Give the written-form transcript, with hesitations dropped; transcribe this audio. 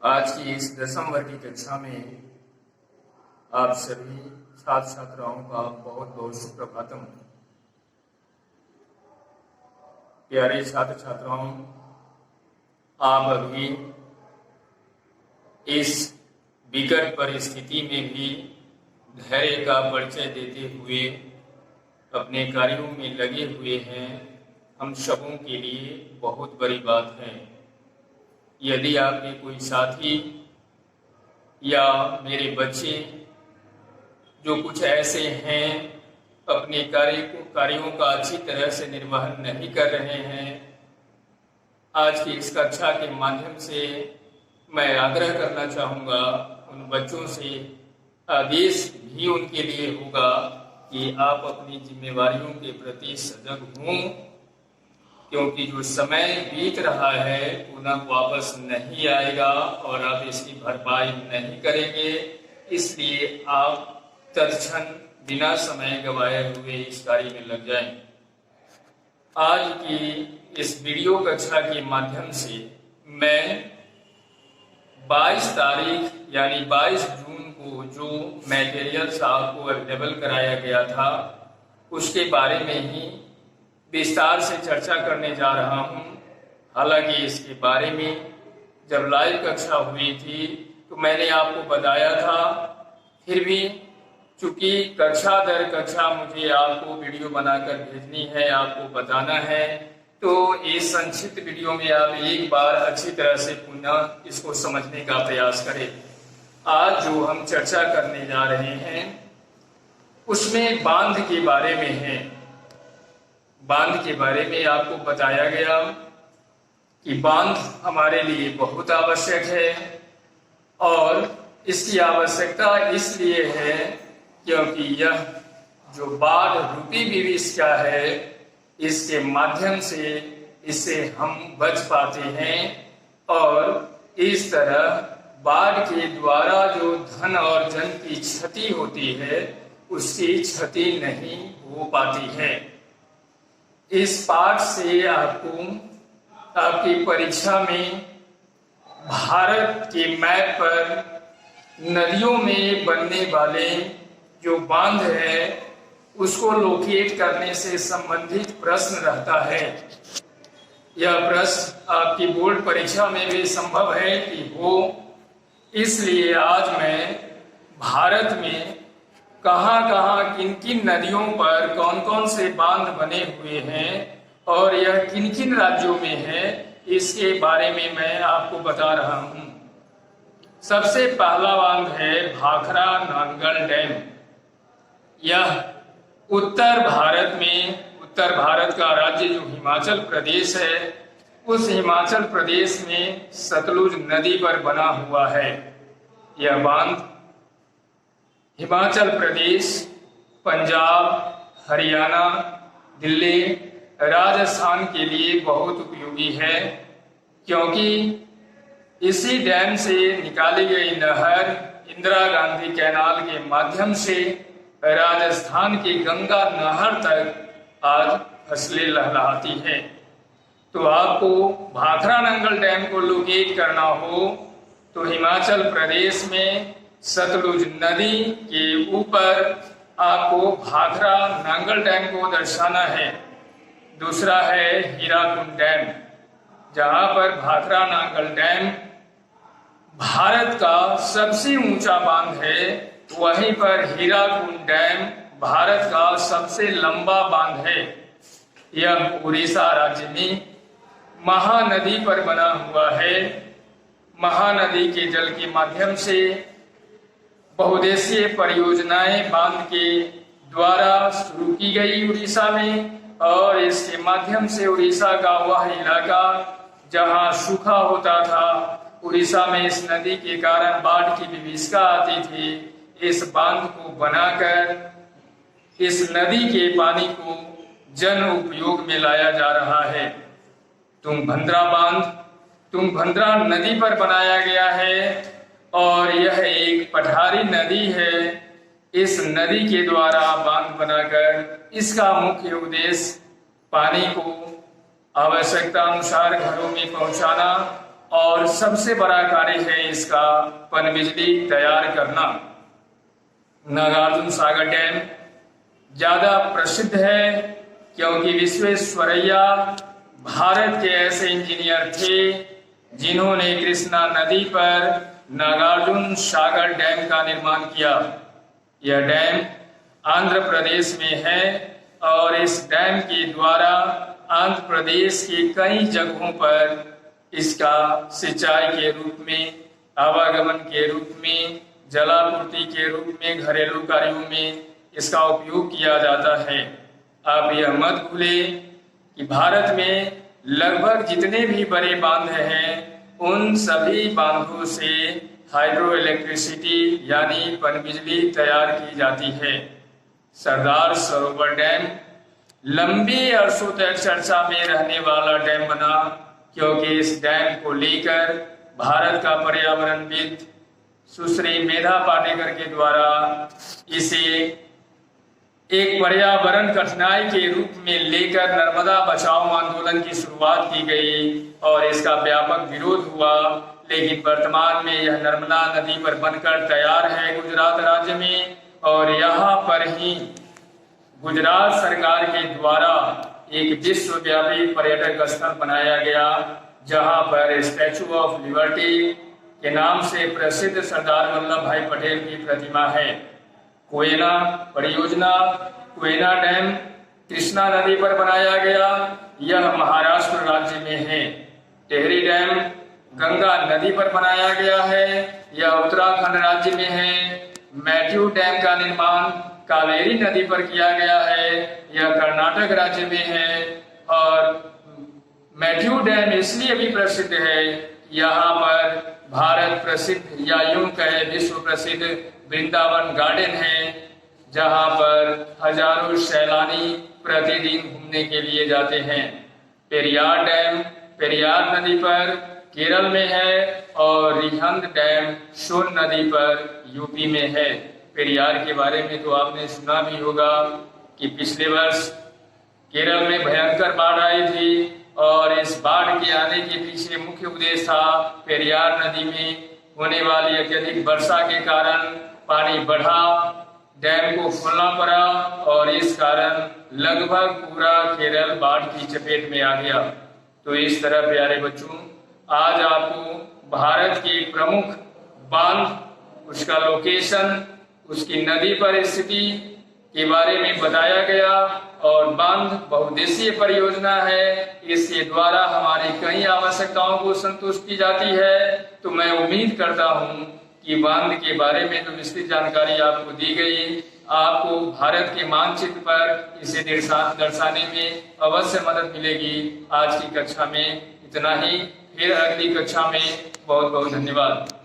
आज की इस 10वीं वर्ग की कक्षा में आप सभी छात्र छात्राओं का बहुत बहुत सुप्रभातम। प्यारे छात्र छात्राओं, आप अभी इस विकट परिस्थिति में भी धैर्य का परिचय देते हुए अपने कार्यों में लगे हुए हैं। हम सबों के लिए बहुत बड़ी बात है। यदि आपके कोई साथी या मेरे बच्चे जो कुछ ऐसे हैं अपने कार्यों का अच्छी तरह से निर्वहन नहीं कर रहे हैं, आज की इस कक्षा के माध्यम से मैं आग्रह करना चाहूँगा उन बच्चों से, आदेश भी उनके लिए होगा कि आप अपनी जिम्मेवारियों के प्रति सजग हों, क्योंकि जो समय बीत रहा है पुनः वापस नहीं आएगा और आप इसकी भरपाई नहीं करेंगे। इसलिए आप तत्क्षण बिना समय गवाए हुए इस कार्य में लग जाएं। आज की इस वीडियो कक्षा के माध्यम से मैं 22 तारीख यानी 22 जून को जो मटेरियल्स आपको अवेलेबल कराया गया था उसके बारे में ही विस्तार से चर्चा करने जा रहा हूं। हालांकि इसके बारे में जब लाइव कक्षा हुई थी तो मैंने आपको बताया था, फिर भी चूंकि कक्षा दर कक्षा मुझे आपको वीडियो बनाकर भेजनी है, आपको बताना है, तो इस संक्षिप्त वीडियो में आप एक बार अच्छी तरह से पुनः इसको समझने का प्रयास करें। आज जो हम चर्चा करने जा रहे हैं उसमें बांध के बारे में है। बांध के बारे में आपको बताया गया कि बांध हमारे लिए बहुत आवश्यक है और इसकी आवश्यकता इसलिए है क्योंकि यह जो बाढ़ रूपी विभीषिका है इसके माध्यम से इससे हम बच पाते हैं और इस तरह बाढ़ के द्वारा जो धन और जन की क्षति होती है उसकी क्षति नहीं हो पाती है। इस पाठ से आपको आपकी परीक्षा में भारत के मैप पर नदियों में बनने वाले जो बांध है उसको लोकेट करने से संबंधित प्रश्न रहता है। यह प्रश्न आपकी बोर्ड परीक्षा में भी संभव है कि हो, इसलिए आज मैं भारत में कहाँ किन किन नदियों पर कौन कौन से बांध बने हुए हैं और यह किन किन राज्यों में है इसके बारे में मैं आपको बता रहा हूँ। सबसे पहला बांध है भाखरा नांगल डैम। यह उत्तर भारत का राज्य जो हिमाचल प्रदेश है उस हिमाचल प्रदेश में सतलुज नदी पर बना हुआ है। यह बांध हिमाचल प्रदेश, पंजाब, हरियाणा, दिल्ली, राजस्थान के लिए बहुत उपयोगी है, क्योंकि इसी डैम से निकाली गई नहर इंदिरा गांधी कैनाल के माध्यम से राजस्थान की गंगा नहर तक आज फसलें लहराती है। तो आपको भाखरा नंगल डैम को लोकेट करना हो तो हिमाचल प्रदेश में सतलुज नदी के ऊपर आपको भाखरा नांगल डैम को दर्शाना है। दूसरा है हीराकुंड डैम। जहां पर भाखरा नांगल डैम भारत का सबसे ऊंचा बांध है, वहीं पर हीराकुंड डैम भारत का सबसे लंबा बांध है। यह उड़ीसा राज्य में महानदी पर बना हुआ है। महानदी के जल के माध्यम से बहुउद्देशीय परियोजनाएं बांध के द्वारा शुरू की गई उड़ीसा में, और इसके माध्यम से उड़ीसा का वह इलाका जहां सूखा होता था, उड़ीसा में इस नदी के कारण बाढ़ की विभीषिका आती थी, इस बांध को बनाकर इस नदी के पानी को जन उपयोग में लाया जा रहा है। तुंगभद्रा बांध तुंगभद्रा नदी पर बनाया गया है और यह एक पठारी नदी है। इस नदी के द्वारा बांध बनाकर इसका मुख्य उद्देश्य पानी को आवश्यकता अनुसार घरों में पहुंचाना और सबसे बड़ा कार्य है इसका पनबिजली तैयार करना। नागार्जुन सागर डैम ज्यादा प्रसिद्ध है क्योंकि विश्वेश्वरैया भारत के ऐसे इंजीनियर थे जिन्होंने कृष्णा नदी पर नागार्जुन सागर डैम का निर्माण किया। यह डैम आंध्र प्रदेश में है और इस डैम के द्वारा आंध्र प्रदेश के कई जगहों पर इसका सिंचाई के रूप में, आवागमन के रूप में, जलापूर्ति के रूप में, घरेलू कार्यों में इसका उपयोग किया जाता है। आप यह मत भूलें कि भारत में लगभग जितने भी बड़े बांध हैं उन सभी बांधों से हाइड्रो इलेक्ट्रिसिटी यानी पनबिजली तैयार की जाती है। सरदार सरोवर डैम लंबी अरसों तक चर्चा में रहने वाला डैम बना क्योंकि इस डैम को लेकर भारत का पर्यावरणविद सुश्री मेधा पाटेकर के द्वारा इसे एक पर्यावरण कठिनाई के रूप में लेकर नर्मदा बचाओ आंदोलन की शुरुआत की गई और इसका व्यापक विरोध हुआ। लेकिन वर्तमान में यह नर्मदा नदी पर बनकर तैयार है गुजरात राज्य में, और यहाँ पर ही गुजरात सरकार के द्वारा एक विश्वव्यापी पर्यटक स्थल बनाया गया जहाँ पर स्टैचू ऑफ लिबर्टी के नाम से प्रसिद्ध सरदार वल्लभ भाई पटेल की प्रतिमा है। कोयना परियोजना, कोयना डैम कृष्णा नदी पर बनाया गया, यह महाराष्ट्र राज्य में है। टेहरी डैम गंगा नदी पर बनाया गया है, यह उत्तराखंड राज्य में है। मैथ्यू डैम का निर्माण कावेरी नदी पर किया गया है, यह कर्नाटक राज्य में है। और मैथ्यू डैम इसलिए भी प्रसिद्ध है, यहाँ पर भारत प्रसिद्ध या यूं कहे विश्व प्रसिद्ध वृंदावन गार्डन है जहाँ पर हजारों सैलानी प्रतिदिन घूमने के लिए जाते हैं। पेरियार डैम पेरियार नदी पर केरल में है और रिहंद डैम सोन नदी पर यूपी में है। पेरियार के बारे में तो आपने सुना भी होगा कि पिछले वर्ष केरल में भयंकर बाढ़ आई थी और इस बाढ़ के आने के पीछे मुख्य उद्देश्य था पेरियार नदी में होने वाली अत्यधिक वर्षा के कारण पानी बढ़ा, डैम को खोलना पड़ा और इस कारण लगभग पूरा केरल बाढ़ की चपेट में आ गया। तो इस तरह प्यारे बच्चों, आज आपको भारत के प्रमुख बांध, उसका लोकेशन, उसकी नदी पर स्थिति के बारे में बताया गया और बांध बहुउद्देशीय परियोजना है, इसके द्वारा हमारी कई आवश्यकताओं को संतुष्ट की जाती है। तो मैं उम्मीद करता हूँ कि बांध के बारे में जो विस्तृत जानकारी आपको दी गई, आपको भारत के मानचित्र पर इसे दर्शाने में अवश्य मदद मिलेगी। आज की कक्षा में इतना ही, फिर अगली कक्षा में बहुत बहुत धन्यवाद।